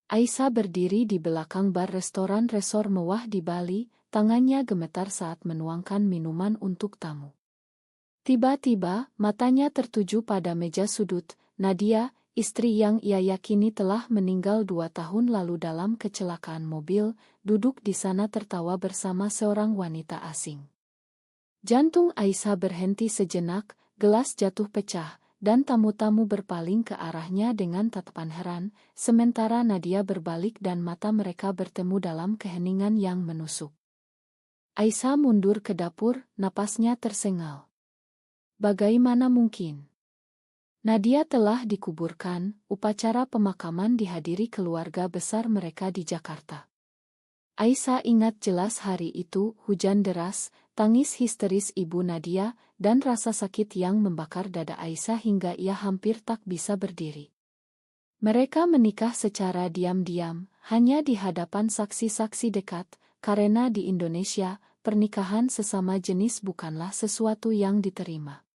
Aisyah berdiri di belakang bar restoran resor mewah di Bali, tangannya gemetar saat menuangkan minuman untuk tamu. Tiba-tiba, matanya tertuju pada meja sudut. Nadia, istri yang ia yakini telah meninggal 2 tahun lalu dalam kecelakaan mobil, duduk di sana tertawa bersama seorang wanita asing. Jantung Aisyah berhenti sejenak, gelas jatuh pecah, dan tamu-tamu berpaling ke arahnya dengan tatapan heran, sementara Nadia berbalik dan mata mereka bertemu dalam keheningan yang menusuk. Aisyah mundur ke dapur, napasnya tersengal. Bagaimana mungkin? Nadia telah dikuburkan, upacara pemakaman dihadiri keluarga besar mereka di Jakarta. Aisyah ingat jelas hari itu, hujan deras, tangis histeris ibu Nadia, dan rasa sakit yang membakar dada Aisyah hingga ia hampir tak bisa berdiri. Mereka menikah secara diam-diam, hanya di hadapan saksi-saksi dekat, karena di Indonesia, pernikahan sesama jenis bukanlah sesuatu yang diterima.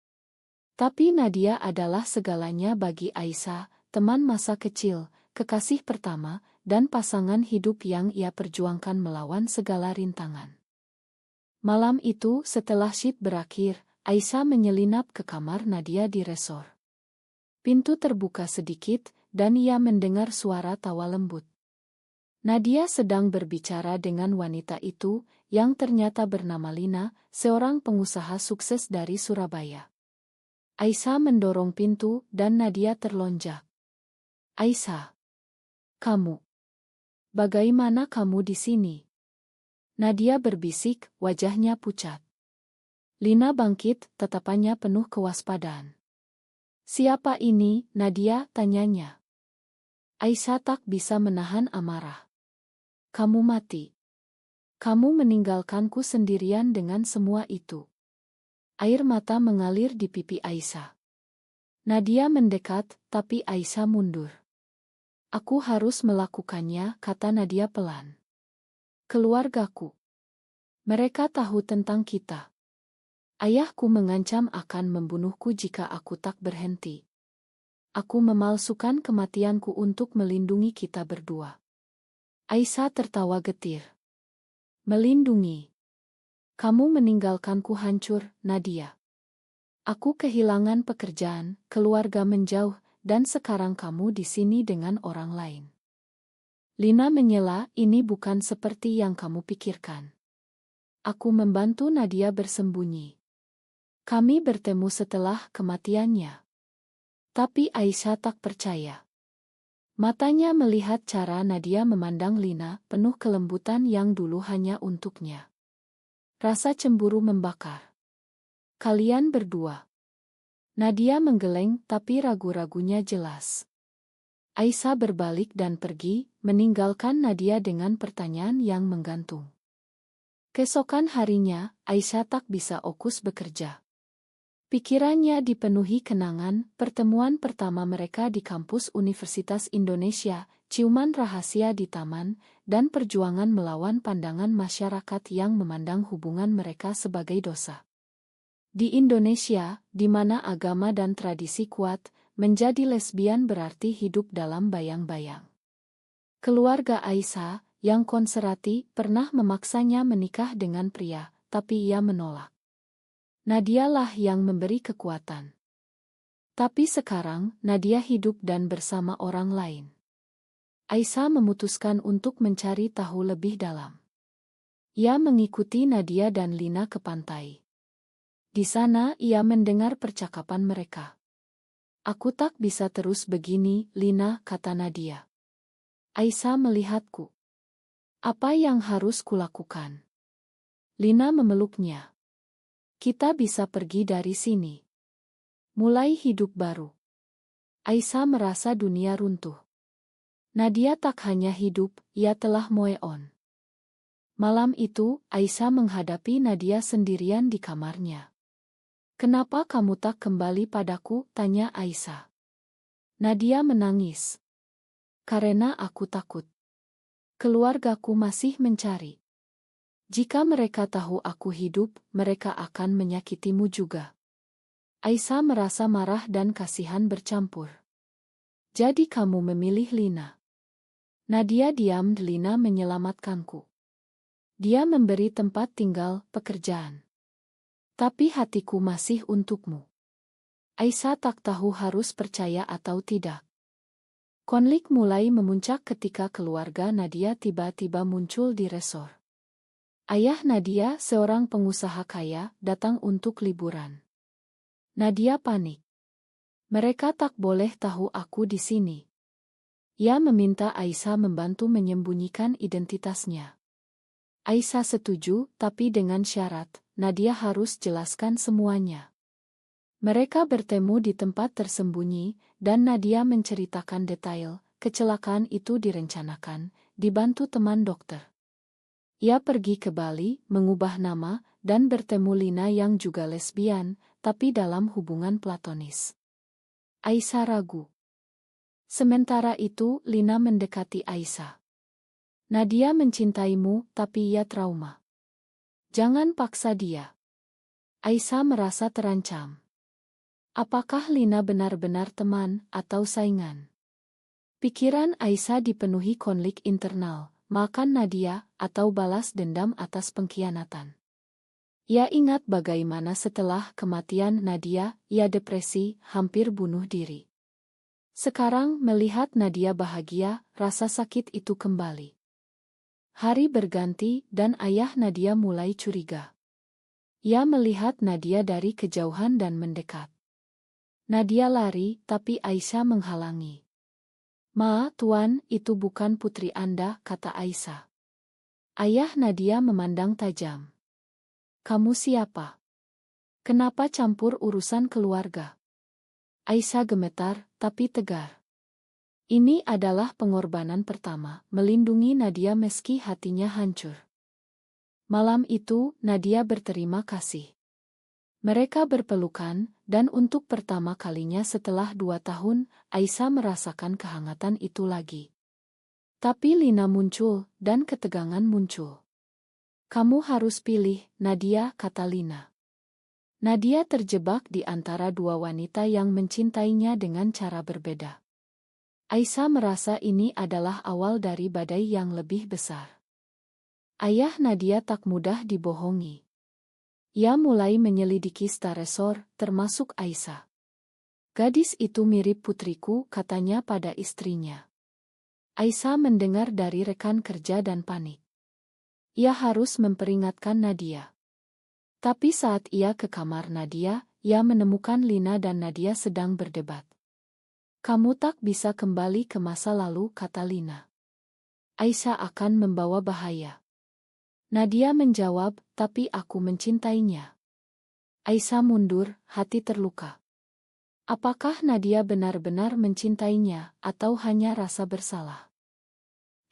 Tapi Nadia adalah segalanya bagi Aisyah, teman masa kecil, kekasih pertama, dan pasangan hidup yang ia perjuangkan melawan segala rintangan. Malam itu, setelah syid berakhir, Aisyah menyelinap ke kamar Nadia di resor. Pintu terbuka sedikit, dan ia mendengar suara tawa lembut. Nadia sedang berbicara dengan wanita itu, yang ternyata bernama Lina, seorang pengusaha sukses dari Surabaya. Aisyah mendorong pintu, dan Nadia terlonjak. "Aisyah, kamu. Bagaimana kamu di sini?" Nadia berbisik, wajahnya pucat. Lina bangkit, tatapannya penuh kewaspadaan. "Siapa ini, Nadia?" tanyanya. Aisyah tak bisa menahan amarah. "Kamu mati. Kamu meninggalkanku sendirian dengan semua itu." Air mata mengalir di pipi Aisyah. Nadia mendekat, tapi Aisyah mundur. "Aku harus melakukannya," kata Nadia pelan. "Keluargaku. Mereka tahu tentang kita. Ayahku mengancam akan membunuhku jika aku tak berhenti. Aku memalsukan kematianku untuk melindungi kita berdua." Aisyah tertawa getir. "Melindungi? Kamu meninggalkanku hancur, Nadia. Aku kehilangan pekerjaan, keluarga menjauh, dan sekarang kamu di sini dengan orang lain." Lina menyela, "Ini bukan seperti yang kamu pikirkan. Aku membantu Nadia bersembunyi. Kami bertemu setelah kematiannya." Tapi Aisyah tak percaya. Matanya melihat cara Nadia memandang Lina, penuh kelembutan yang dulu hanya untuknya. Rasa cemburu membakar. "Kalian berdua." Nadia menggeleng, tapi ragu-ragunya jelas. Aisyah berbalik dan pergi, meninggalkan Nadia dengan pertanyaan yang menggantung. Keesokan harinya, Aisyah tak bisa fokus bekerja. Pikirannya dipenuhi kenangan, pertemuan pertama mereka di kampus Universitas Indonesia, ciuman rahasia di taman, dan perjuangan melawan pandangan masyarakat yang memandang hubungan mereka sebagai dosa. Di Indonesia, di mana agama dan tradisi kuat, menjadi lesbian berarti hidup dalam bayang-bayang. Keluarga Aisyah, yang konservatif, pernah memaksanya menikah dengan pria, tapi ia menolak. Nadia lah yang memberi kekuatan. Tapi sekarang, Nadia hidup dan bersama orang lain. Aisyah memutuskan untuk mencari tahu lebih dalam. Ia mengikuti Nadia dan Lina ke pantai. Di sana ia mendengar percakapan mereka. "Aku tak bisa terus begini, Lina," kata Nadia. Aisyah melihatku. "Apa yang harus kulakukan?" Lina memeluknya. "Kita bisa pergi dari sini. Mulai hidup baru." Aisyah merasa dunia runtuh. Nadia tak hanya hidup, ia telah move on. Malam itu, Aisyah menghadapi Nadia sendirian di kamarnya. "Kenapa kamu tak kembali padaku?" tanya Aisyah. Nadia menangis. "Karena aku takut. Keluargaku masih mencari. Jika mereka tahu aku hidup, mereka akan menyakitimu juga." Aisyah merasa marah dan kasihan bercampur. "Jadi kamu memilih Lina?" Nadia diam. Lina menyelamatkanku. Dia memberi tempat tinggal, pekerjaan. Tapi hatiku masih untukmu. Aisyah tak tahu harus percaya atau tidak. Konflik mulai memuncak ketika keluarga Nadia tiba-tiba muncul di resor. Ayah Nadia, seorang pengusaha kaya, datang untuk liburan. Nadia panik. Mereka tak boleh tahu aku di sini. Ia meminta Aisyah membantu menyembunyikan identitasnya. Aisyah setuju, tapi dengan syarat, Nadia harus jelaskan semuanya. Mereka bertemu di tempat tersembunyi, dan Nadia menceritakan detail. Kecelakaan itu direncanakan, dibantu teman dokter. Ia pergi ke Bali, mengubah nama, dan bertemu Lina yang juga lesbian, tapi dalam hubungan platonis. Aisyah ragu. Sementara itu, Lina mendekati Aisyah. Nadia mencintaimu, tapi ia trauma. Jangan paksa dia. Aisyah merasa terancam. Apakah Lina benar-benar teman atau saingan? Pikiran Aisyah dipenuhi konflik internal, makan Nadia atau balas dendam atas pengkhianatan. Ia ingat bagaimana setelah kematian Nadia, ia depresi, hampir bunuh diri. Sekarang melihat Nadia bahagia, rasa sakit itu kembali. Hari berganti dan ayah Nadia mulai curiga. Ia melihat Nadia dari kejauhan dan mendekat. Nadia lari, tapi Aisyah menghalangi. "Ma, Tuan, itu bukan putri Anda," kata Aisyah. Ayah Nadia memandang tajam. "Kamu siapa? Kenapa campur urusan keluarga?" Aisyah gemetar, tapi tegar. Ini adalah pengorbanan pertama, melindungi Nadia meski hatinya hancur. Malam itu, Nadia berterima kasih. Mereka berpelukan, dan untuk pertama kalinya setelah 2 tahun, Aisyah merasakan kehangatan itu lagi. Tapi Lina muncul, dan ketegangan muncul. "Kamu harus pilih, Nadia," kata Lina. Nadia terjebak di antara dua wanita yang mencintainya dengan cara berbeda. Aisyah merasa ini adalah awal dari badai yang lebih besar. Ayah Nadia tak mudah dibohongi. Ia mulai menyelidiki staf resor, termasuk Aisyah. "Gadis itu mirip putriku," katanya pada istrinya. Aisyah mendengar dari rekan kerja dan panik. Ia harus memperingatkan Nadia. Tapi saat ia ke kamar Nadia, ia menemukan Lina dan Nadia sedang berdebat. "Kamu tak bisa kembali ke masa lalu," kata Lina. "Aisyah akan membawa bahaya." Nadia menjawab, "Tapi aku mencintainya." Aisyah mundur, hati terluka. Apakah Nadia benar-benar mencintainya, atau hanya rasa bersalah?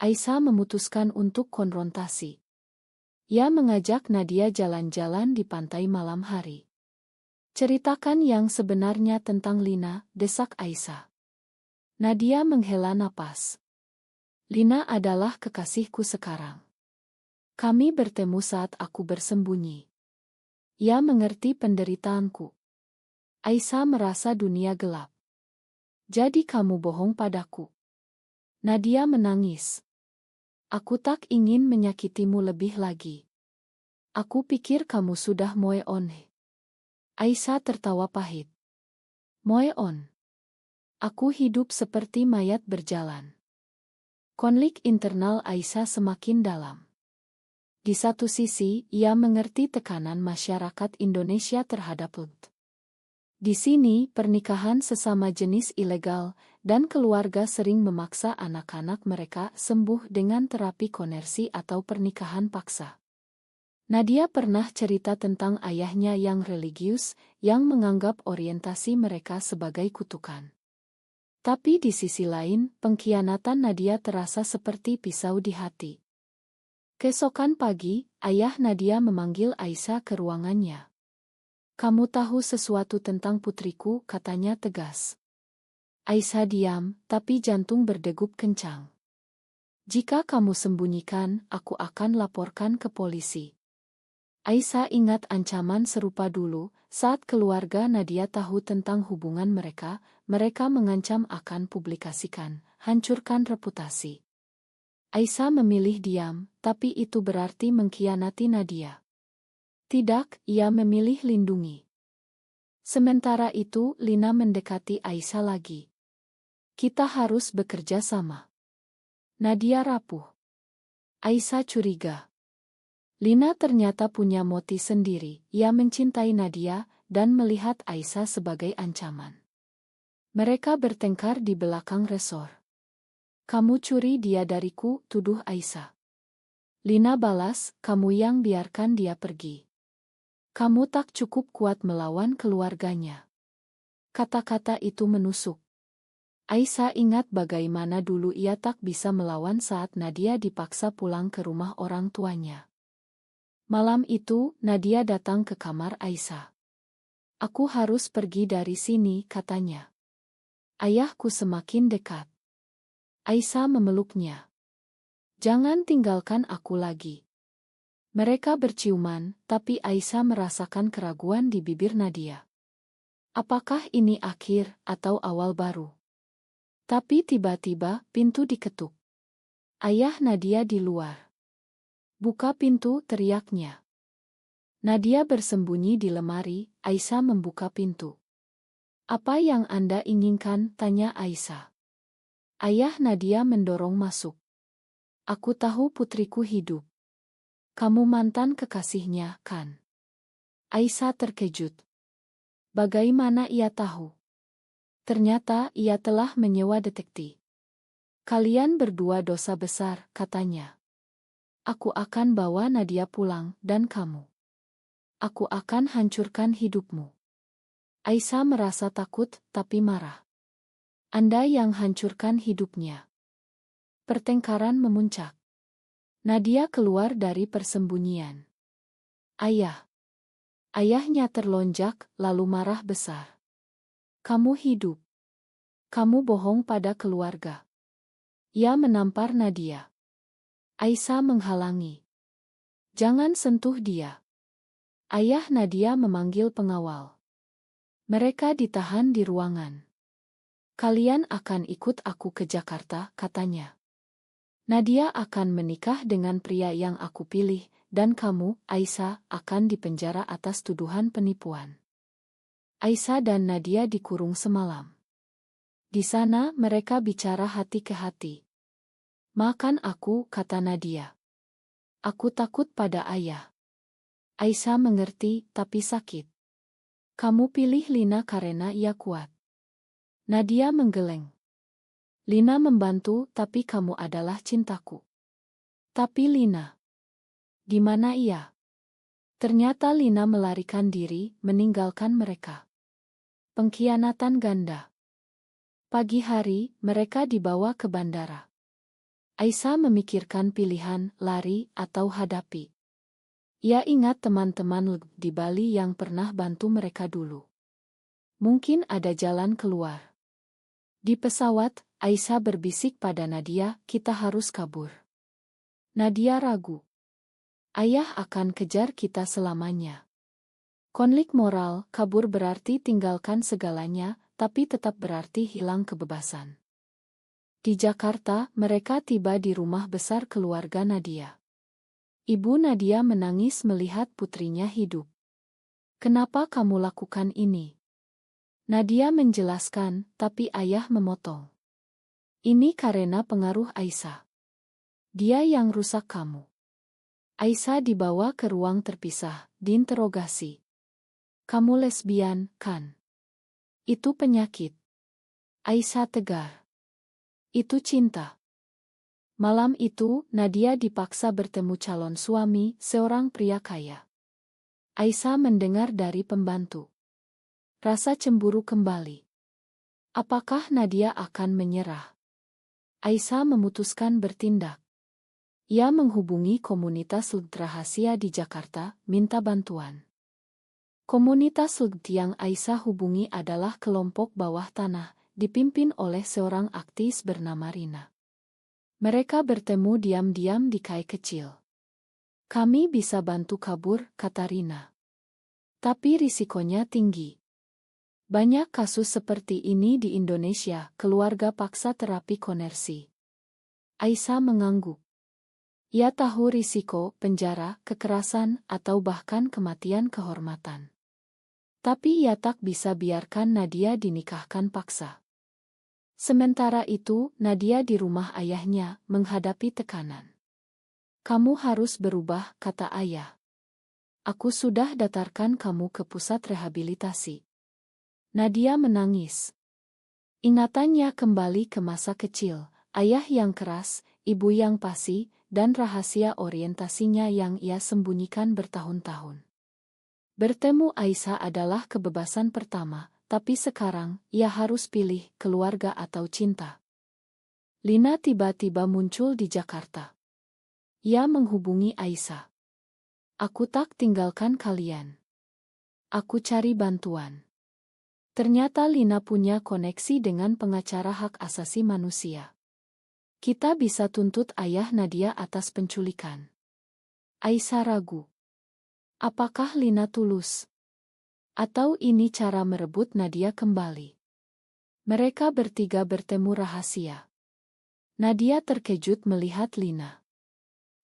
Aisyah memutuskan untuk konfrontasi. Ia mengajak Nadia jalan-jalan di pantai malam hari. "Ceritakan yang sebenarnya tentang Lina," desak Aisyah. Nadia menghela napas. "Lina adalah kekasihku sekarang. Kami bertemu saat aku bersembunyi. Ia mengerti penderitaanku." Aisyah merasa dunia gelap. "Jadi kamu bohong padaku?" Nadia menangis. "Aku tak ingin menyakitimu lebih lagi. Aku pikir kamu sudah move on." Aisyah tertawa pahit. "Move on? Aku hidup seperti mayat berjalan." Konflik internal Aisyah semakin dalam. Di satu sisi, ia mengerti tekanan masyarakat Indonesia terhadap LGBT. Di sini, pernikahan sesama jenis ilegal, dan keluarga sering memaksa anak-anak mereka sembuh dengan terapi konversi atau pernikahan paksa. Nadia pernah cerita tentang ayahnya yang religius, yang menganggap orientasi mereka sebagai kutukan. Tapi di sisi lain, pengkhianatan Nadia terasa seperti pisau di hati. Keesokan pagi, ayah Nadia memanggil Aisyah ke ruangannya. "Kamu tahu sesuatu tentang putriku," katanya tegas. Aisyah diam, tapi jantung berdegup kencang. "Jika kamu sembunyikan, aku akan laporkan ke polisi." Aisyah ingat ancaman serupa dulu, saat keluarga Nadia tahu tentang hubungan mereka, mereka mengancam akan publikasikan, hancurkan reputasi. Aisyah memilih diam, tapi itu berarti mengkhianati Nadia. Tidak, ia memilih lindungi. Sementara itu, Lina mendekati Aisyah lagi. Kita harus bekerja sama. Nadia rapuh. Aisyah curiga. Lina ternyata punya motif sendiri. Ia mencintai Nadia dan melihat Aisyah sebagai ancaman. Mereka bertengkar di belakang resor. Kamu curi dia dariku, tuduh Aisyah. Lina balas, kamu yang biarkan dia pergi. Kamu tak cukup kuat melawan keluarganya. Kata-kata itu menusuk. Aisyah ingat bagaimana dulu ia tak bisa melawan saat Nadia dipaksa pulang ke rumah orang tuanya. Malam itu, Nadia datang ke kamar Aisyah. Aku harus pergi dari sini, katanya. Ayahku semakin dekat. Aisyah memeluknya. Jangan tinggalkan aku lagi. Mereka berciuman, tapi Aisyah merasakan keraguan di bibir Nadia. Apakah ini akhir atau awal baru? Tapi tiba-tiba pintu diketuk. Ayah Nadia di luar. Buka pintu, teriaknya. Nadia bersembunyi di lemari, Aisyah membuka pintu. Apa yang Anda inginkan? Tanya Aisyah. Ayah Nadia mendorong masuk. Aku tahu putriku hidup. Kamu mantan kekasihnya, kan? Aisyah terkejut. Bagaimana ia tahu? Ternyata ia telah menyewa detektif. Kalian berdua dosa besar, katanya. Aku akan bawa Nadia pulang, dan kamu. Aku akan hancurkan hidupmu. Aisyah merasa takut, tapi marah. Anda yang hancurkan hidupnya. Pertengkaran memuncak. Nadia keluar dari persembunyian. Ayah. Ayahnya terlonjak, lalu marah besar. Kamu hidup. Kamu bohong pada keluarga. Ia menampar Nadia. Aisyah menghalangi. Jangan sentuh dia. Ayah Nadia memanggil pengawal. Mereka ditahan di ruangan. Kalian akan ikut aku ke Jakarta, katanya. Nadia akan menikah dengan pria yang aku pilih, dan kamu, Aisyah, akan dipenjara atas tuduhan penipuan. Aisyah dan Nadia dikurung semalam. Di sana mereka bicara hati ke hati. Makan aku, kata Nadia. Aku takut pada ayah. Aisyah mengerti, tapi sakit. Kamu pilih Lina karena ia kuat. Nadia menggeleng. Lina membantu, tapi kamu adalah cintaku. Tapi Lina. Di mana ia? Ternyata Lina melarikan diri, meninggalkan mereka. Pengkhianatan ganda. Pagi hari, mereka dibawa ke bandara. Aisyah memikirkan pilihan, lari atau hadapi. Ia ingat teman-teman di Bali yang pernah bantu mereka dulu. Mungkin ada jalan keluar. Di pesawat, Aisyah berbisik pada Nadia, kita harus kabur. Nadia ragu. Ayah akan kejar kita selamanya. Konflik moral, kabur berarti tinggalkan segalanya, tapi tetap berarti hilang kebebasan. Di Jakarta, mereka tiba di rumah besar keluarga Nadia. Ibu Nadia menangis melihat putrinya hidup. Kenapa kamu lakukan ini? Nadia menjelaskan, tapi ayah memotong. Ini karena pengaruh Aisyah. Dia yang rusak kamu. Aisyah dibawa ke ruang terpisah, diinterogasi. Kamu lesbian, kan? Itu penyakit. Aisyah tegar. Itu cinta. Malam itu, Nadia dipaksa bertemu calon suami, seorang pria kaya. Aisyah mendengar dari pembantu. Rasa cemburu kembali. Apakah Nadia akan menyerah? Aisyah memutuskan bertindak. Ia menghubungi komunitas LGBTI rahasia di Jakarta, minta bantuan. Komunitas LGBTI yang Aisyah hubungi adalah kelompok bawah tanah, dipimpin oleh seorang aktivis bernama Rina. Mereka bertemu diam-diam di kai kecil. Kami bisa bantu kabur, kata Rina. Tapi risikonya tinggi. Banyak kasus seperti ini di Indonesia, keluarga paksa terapi konversi. Aisyah mengangguk. Ia tahu risiko penjara, kekerasan, atau bahkan kematian kehormatan. Tapi ia tak bisa biarkan Nadia dinikahkan paksa. Sementara itu, Nadia di rumah ayahnya menghadapi tekanan. Kamu harus berubah, kata ayah. Aku sudah datarkan kamu ke pusat rehabilitasi. Nadia menangis. Ingatannya kembali ke masa kecil, ayah yang keras, ibu yang pasi, dan rahasia orientasinya yang ia sembunyikan bertahun-tahun. Bertemu Aisyah adalah kebebasan pertama, tapi sekarang ia harus pilih keluarga atau cinta. Lina tiba-tiba muncul di Jakarta. Ia menghubungi Aisyah. Aku tak tinggalkan kalian. Aku cari bantuan. Ternyata Lina punya koneksi dengan pengacara hak asasi manusia. Kita bisa tuntut ayah Nadia atas penculikan. Aisyah ragu. Apakah Lina tulus? Atau ini cara merebut Nadia kembali? Mereka bertiga bertemu rahasia. Nadia terkejut melihat Lina.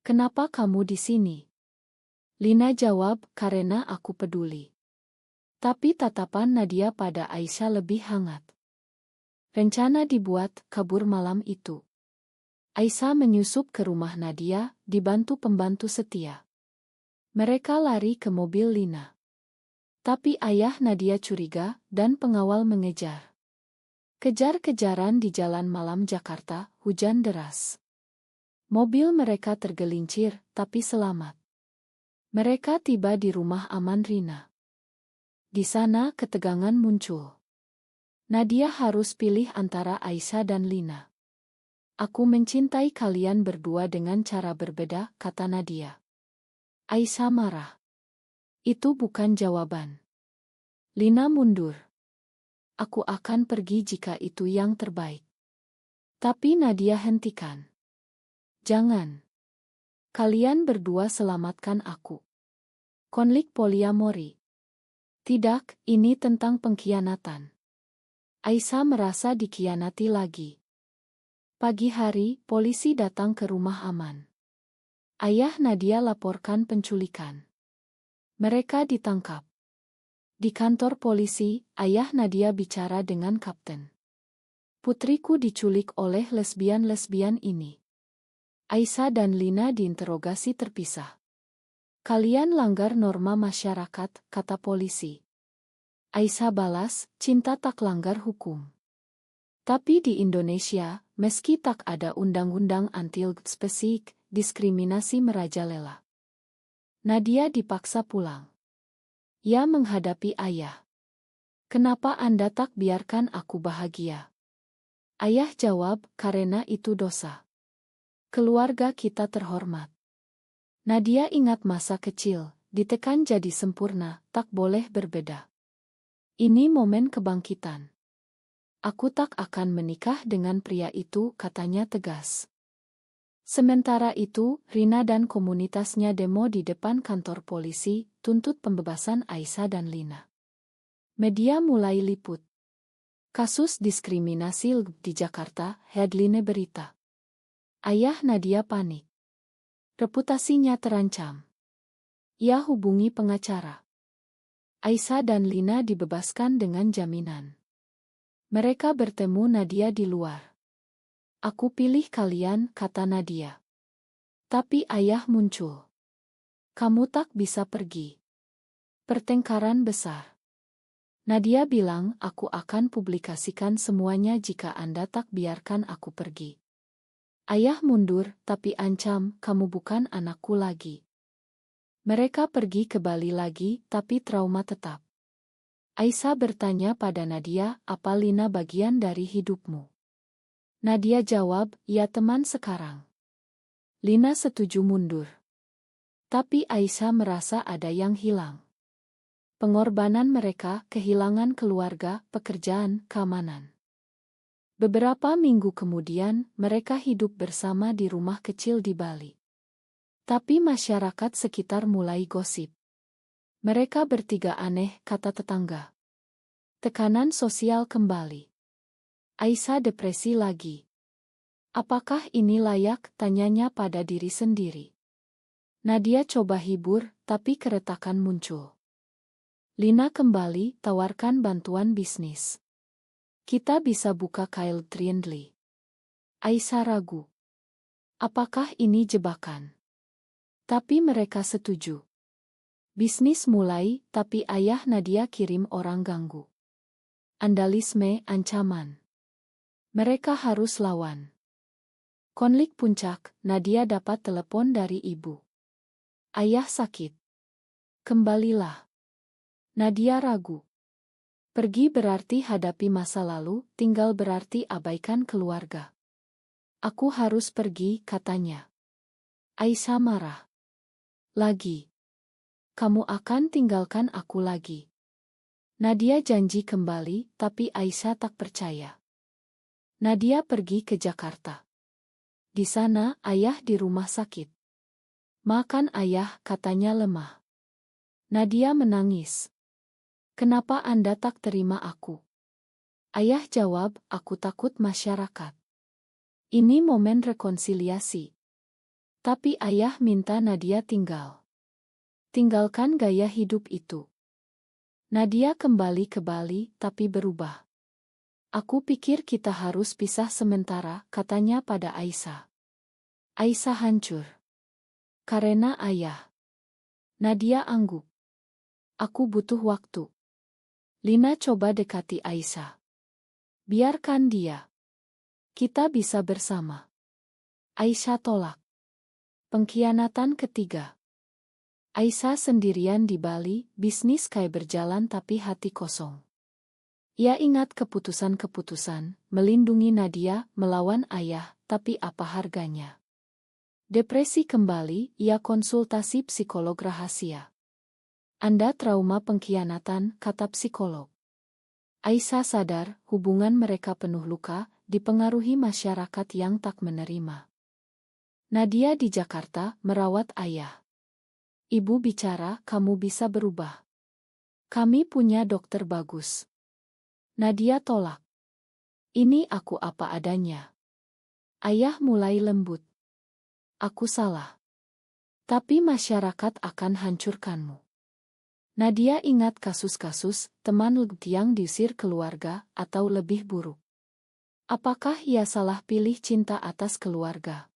Kenapa kamu di sini? Lina jawab, karena aku peduli. Tapi tatapan Nadia pada Aisyah lebih hangat. Rencana dibuat kabur malam itu. Aisyah menyusup ke rumah Nadia, dibantu pembantu setia. Mereka lari ke mobil Lina. Tapi ayah Nadia curiga, dan pengawal mengejar. Kejar-kejaran di jalan malam Jakarta, hujan deras. Mobil mereka tergelincir, tapi selamat. Mereka tiba di rumah aman Rina. Di sana ketegangan muncul. Nadia harus pilih antara Aisyah dan Lina. Aku mencintai kalian berdua dengan cara berbeda, kata Nadia. Aisyah marah. Itu bukan jawaban. Lina mundur. Aku akan pergi jika itu yang terbaik. Tapi Nadia hentikan. Jangan. Kalian berdua selamatkan aku. Konflik poliamori. Tidak, ini tentang pengkhianatan. Aisyah merasa dikhianati lagi. Pagi hari, polisi datang ke rumah aman. Ayah Nadia laporkan penculikan. Mereka ditangkap. Di kantor polisi, ayah Nadia bicara dengan kapten. Putriku diculik oleh lesbian-lesbian ini. Aisyah dan Lina diinterogasi terpisah. Kalian langgar norma masyarakat, kata polisi. Aisyah balas, cinta tak langgar hukum. Tapi di Indonesia, meski tak ada undang-undang anti-spesifik, diskriminasi merajalela. Nadia dipaksa pulang. Ia menghadapi ayah. Kenapa Anda tak biarkan aku bahagia? Ayah jawab, karena itu dosa. Keluarga kita terhormat. Nadia ingat masa kecil, ditekan jadi sempurna, tak boleh berbeda. Ini momen kebangkitan. Aku tak akan menikah dengan pria itu, katanya tegas. Sementara itu, Rina dan komunitasnya demo di depan kantor polisi, tuntut pembebasan Aisyah dan Lina. Media mulai liput. Kasus diskriminasi di Jakarta, headline berita. Ayah Nadia panik. Reputasinya terancam. Ia hubungi pengacara. Aisyah dan Lina dibebaskan dengan jaminan. Mereka bertemu Nadia di luar. Aku pilih kalian, kata Nadia. Tapi ayah muncul. Kamu tak bisa pergi. Pertengkaran besar. Nadia bilang, aku akan publikasikan semuanya jika Anda tak biarkan aku pergi. Ayah mundur, tapi ancam, kamu bukan anakku lagi. Mereka pergi ke Bali lagi, tapi trauma tetap. Aisyah bertanya pada Nadia, apa Lina bagian dari hidupmu? Nadia jawab, ya teman sekarang. Lina setuju mundur. Tapi Aisyah merasa ada yang hilang. Pengorbanan mereka, kehilangan keluarga, pekerjaan, keamanan. Beberapa minggu kemudian, mereka hidup bersama di rumah kecil di Bali. Tapi masyarakat sekitar mulai gosip. Mereka bertiga aneh, kata tetangga. Tekanan sosial kembali. Aisyah depresi lagi. Apakah ini layak? Tanyanya pada diri sendiri. Nadia coba hibur, tapi keretakan muncul. Lina kembali tawarkan bantuan bisnis. Kita bisa buka Kyle Trindley. Aisyah ragu. Apakah ini jebakan? Tapi mereka setuju. Bisnis mulai, tapi ayah Nadia kirim orang ganggu. Andalisme ancaman. Mereka harus lawan. Konflik puncak, Nadia dapat telepon dari ibu. Ayah sakit. Kembalilah. Nadia ragu. Pergi berarti hadapi masa lalu, tinggal berarti abaikan keluarga. Aku harus pergi, katanya. Aisyah marah. Lagi. Kamu akan tinggalkan aku lagi. Nadia janji kembali, tapi Aisyah tak percaya. Nadia pergi ke Jakarta. Di sana, ayah di rumah sakit. Makan ayah, katanya lemah. Nadia menangis. Kenapa Anda tak terima aku? Ayah jawab, aku takut masyarakat. Ini momen rekonsiliasi. Tapi ayah minta Nadia tinggal. Tinggalkan gaya hidup itu. Nadia kembali ke Bali, tapi berubah. Aku pikir kita harus pisah sementara, katanya pada Aisyah. Aisyah hancur. Karena ayah. Nadia angguk. Aku butuh waktu. Lina coba dekati Aisyah. Biarkan dia. Kita bisa bersama. Aisyah tolak. Pengkhianatan ketiga. Aisyah sendirian di Bali, bisnis kayak berjalan tapi hati kosong. Ia ingat keputusan-keputusan, melindungi Nadia, melawan ayah, tapi apa harganya? Depresi kembali, ia konsultasi psikolog rahasia. Anda trauma pengkhianatan, kata psikolog. Aisyah sadar, hubungan mereka penuh luka, dipengaruhi masyarakat yang tak menerima. Nadia di Jakarta, merawat ayah. Ibu bicara, kamu bisa berubah. Kami punya dokter bagus. Nadia tolak. Ini aku apa adanya. Ayah mulai lembut. Aku salah. Tapi masyarakat akan hancurkanmu. Nadia ingat kasus-kasus teman yang diusir keluarga atau lebih buruk. Apakah ia salah pilih cinta atas keluarga?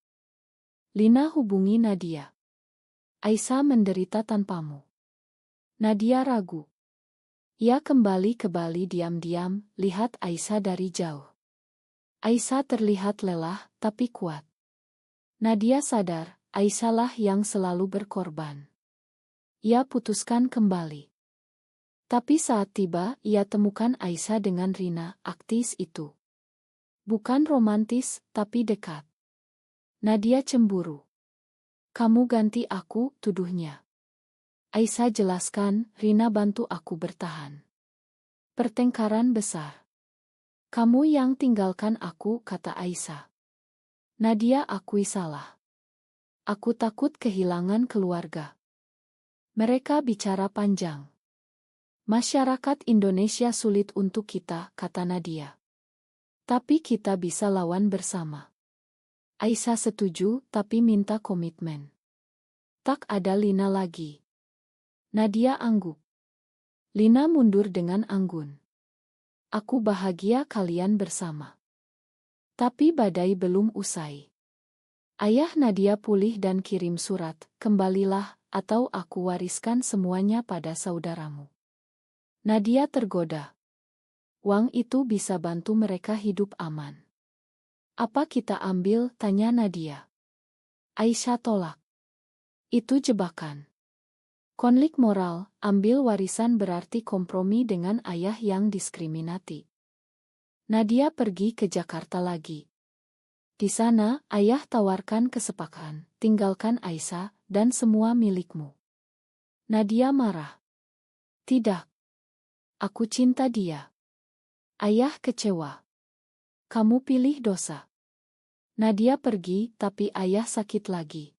Lina hubungi Nadia. Aisyah menderita tanpamu. Nadia ragu. Ia kembali ke Bali diam-diam, lihat Aisyah dari jauh. Aisyah terlihat lelah, tapi kuat. Nadia sadar, Aisyahlah yang selalu berkorban. Ia putuskan kembali. Tapi saat tiba, ia temukan Aisyah dengan Rina, aktis itu. Bukan romantis, tapi dekat. Nadia cemburu. Kamu ganti aku, tuduhnya. Aisyah jelaskan, Rina bantu aku bertahan. Pertengkaran besar. Kamu yang tinggalkan aku, kata Aisyah. Nadia akui salah. Aku takut kehilangan keluarga. Mereka bicara panjang. Masyarakat Indonesia sulit untuk kita, kata Nadia. Tapi kita bisa lawan bersama. Aisyah setuju, tapi minta komitmen. Tak ada Lina lagi. Nadia angguk. Lina mundur dengan anggun. Aku bahagia kalian bersama. Tapi badai belum usai. Ayah Nadia pulih dan kirim surat, kembalilah, atau aku wariskan semuanya pada saudaramu. Nadia tergoda. Uang itu bisa bantu mereka hidup aman. Apa kita ambil, tanya Nadia. Aisyah tolak. Itu jebakan. Konflik moral, ambil warisan berarti kompromi dengan ayah yang diskriminati. Nadia pergi ke Jakarta lagi. Di sana, ayah tawarkan kesepakatan, tinggalkan Aisyah, dan semua milikmu. Nadia marah. Tidak. Aku cinta dia. Ayah kecewa. Kamu pilih dosa. Nadia pergi, tapi ayah sakit lagi.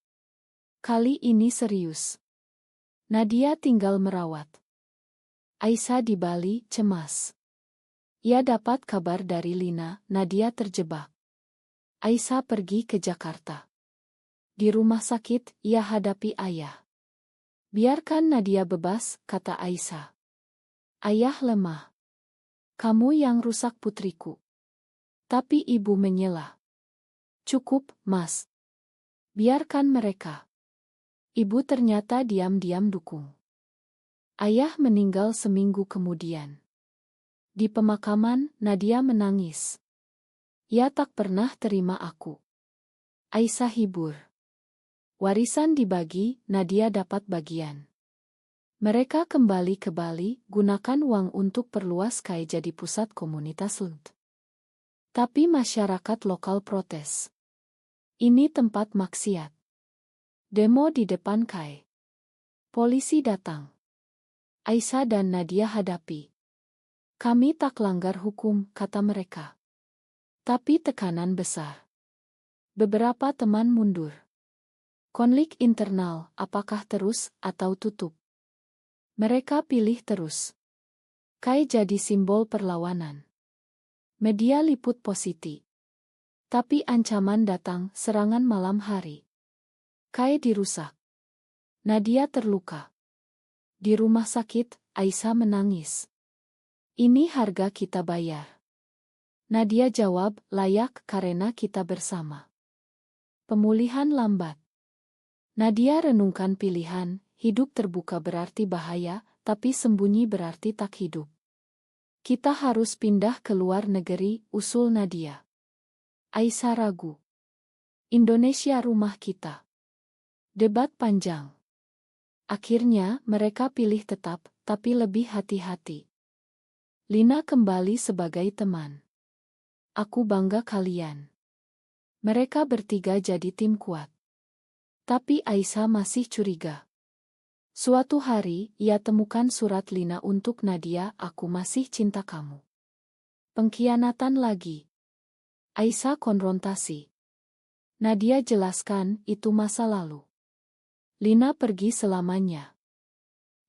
Kali ini serius. Nadia tinggal merawat. Aisyah di Bali, cemas. Ia dapat kabar dari Lina, Nadia terjebak. Aisyah pergi ke Jakarta. Di rumah sakit, ia hadapi ayah. Biarkan Nadia bebas, kata Aisyah. Ayah lemah. Kamu yang rusak putriku. Tapi ibu menyela. Cukup, Mas. Biarkan mereka. Ibu ternyata diam-diam dukung. Ayah meninggal seminggu kemudian. Di pemakaman, Nadia menangis. Ia tak pernah terima aku. Aisyah hibur. Warisan dibagi, Nadia dapat bagian. Mereka kembali ke Bali, gunakan uang untuk perluas KAI jadi pusat komunitas LUT. Tapi masyarakat lokal protes. Ini tempat maksiat. Demo di depan KAI. Polisi datang. Aisyah dan Nadia hadapi. Kami tak langgar hukum, kata mereka. Tapi tekanan besar. Beberapa teman mundur. Konflik internal, apakah terus atau tutup? Mereka pilih terus. KAI jadi simbol perlawanan. Media liput positif. Tapi ancaman datang, serangan malam hari. KAI dirusak. Nadia terluka. Di rumah sakit, Aisyah menangis. Ini harga kita bayar. Nadia jawab, layak karena kita bersama. Pemulihan lambat. Nadia renungkan pilihan, hidup terbuka berarti bahaya, tapi sembunyi berarti tak hidup. Kita harus pindah ke luar negeri, usul Nadia. Aisyah ragu. Indonesia rumah kita. Debat panjang. Akhirnya, mereka pilih tetap, tapi lebih hati-hati. Lina kembali sebagai teman. Aku bangga kalian. Mereka bertiga jadi tim kuat. Tapi Aisyah masih curiga. Suatu hari, ia temukan surat Lina untuk Nadia, aku masih cinta kamu. Pengkhianatan lagi. Aisyah konfrontasi. Nadia jelaskan, itu masa lalu. Lina pergi selamanya.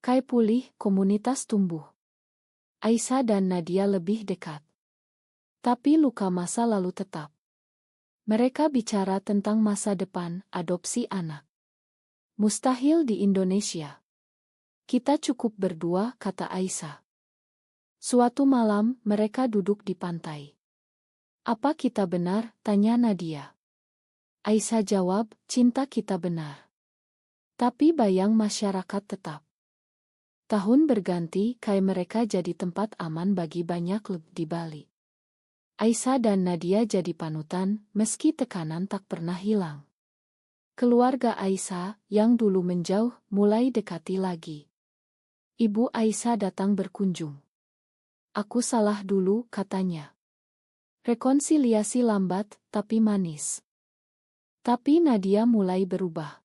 KAI pulih, komunitas tumbuh. Aisyah dan Nadia lebih dekat. Tapi luka masa lalu tetap. Mereka bicara tentang masa depan, adopsi anak. Mustahil di Indonesia. Kita cukup berdua, kata Aisyah. Suatu malam, mereka duduk di pantai. Apa kita benar, tanya Nadia. Aisyah jawab, cinta kita benar. Tapi bayang masyarakat tetap. Tahun berganti, KAI mereka jadi tempat aman bagi banyak LUT di Bali. Aisyah dan Nadia jadi panutan, meski tekanan tak pernah hilang. Keluarga Aisyah, yang dulu menjauh, mulai dekati lagi. Ibu Aisyah datang berkunjung. Aku salah dulu, katanya. Rekonsiliasi lambat, tapi manis. Tapi Nadia mulai berubah.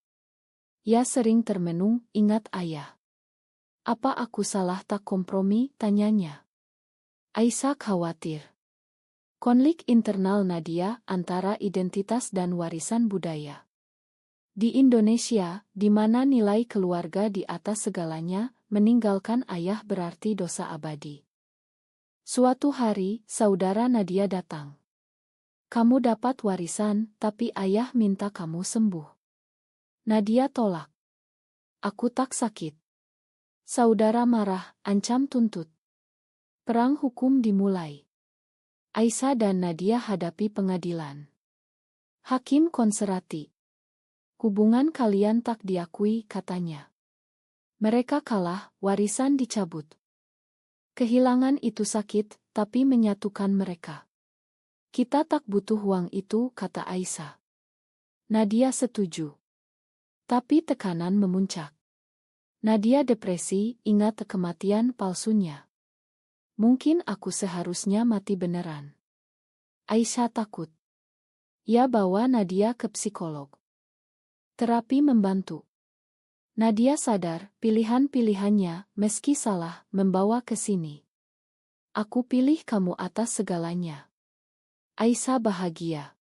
Ia sering termenung, ingat ayah. Apa aku salah tak kompromi, tanyanya. Aisyah khawatir. Konflik internal Nadia antara identitas dan warisan budaya. Di Indonesia, di mana nilai keluarga di atas segalanya, meninggalkan ayah berarti dosa abadi. Suatu hari, saudara Nadia datang. Kamu dapat warisan, tapi ayah minta kamu sembuh. Nadia tolak. Aku tak sakit. Saudara marah, ancam tuntut. Perang hukum dimulai. Aisyah dan Nadia hadapi pengadilan. Hakim konserati. Hubungan kalian tak diakui, katanya. Mereka kalah, warisan dicabut. Kehilangan itu sakit, tapi menyatukan mereka. Kita tak butuh uang itu, kata Aisyah. Nadia setuju. Tapi tekanan memuncak. Nadia depresi, ingat kematian palsunya. Mungkin aku seharusnya mati beneran. Aisyah takut. Ia bawa Nadia ke psikolog. Terapi membantu. Nadia sadar, pilihan-pilihannya, meski salah, membawa ke sini. Aku pilih kamu atas segalanya. Aisyah bahagia.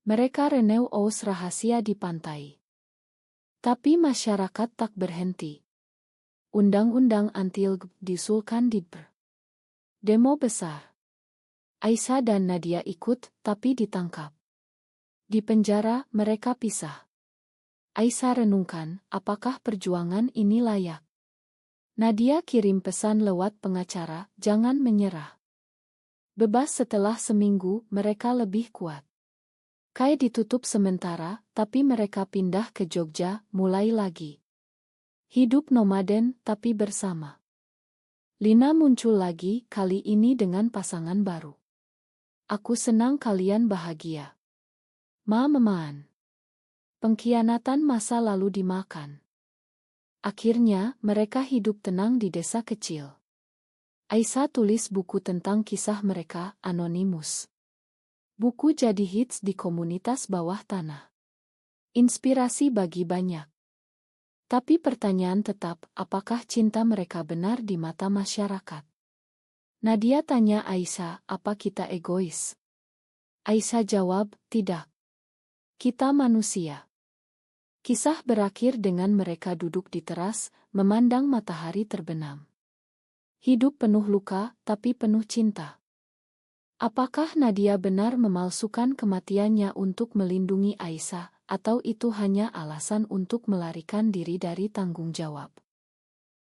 Mereka reneu aus rahasia di pantai. Tapi masyarakat tak berhenti. Undang-undang anti-LGBTQ diusulkan di BR. Demo besar. Aisyah dan Nadia ikut, tapi ditangkap. Di penjara, mereka pisah. Aisyah renungkan, apakah perjuangan ini layak? Nadia kirim pesan lewat pengacara, jangan menyerah. Bebas setelah seminggu, mereka lebih kuat. Kai ditutup sementara, tapi mereka pindah ke Jogja, mulai lagi. Hidup nomaden, tapi bersama. Lina muncul lagi, kali ini dengan pasangan baru. Aku senang kalian bahagia. Memaan. Pengkhianatan masa lalu dimakan. Akhirnya, mereka hidup tenang di desa kecil. Aisyah tulis buku tentang kisah mereka, Anonimus. Buku jadi hits di komunitas bawah tanah. Inspirasi bagi banyak. Tapi pertanyaan tetap, apakah cinta mereka benar di mata masyarakat? Nadia tanya Aisyah, apa kita egois? Aisyah jawab, tidak. Kita manusia. Kisah berakhir dengan mereka duduk di teras, memandang matahari terbenam. Hidup penuh luka, tapi penuh cinta. Apakah Nadia benar memalsukan kematiannya untuk melindungi Aisyah, atau itu hanya alasan untuk melarikan diri dari tanggung jawab?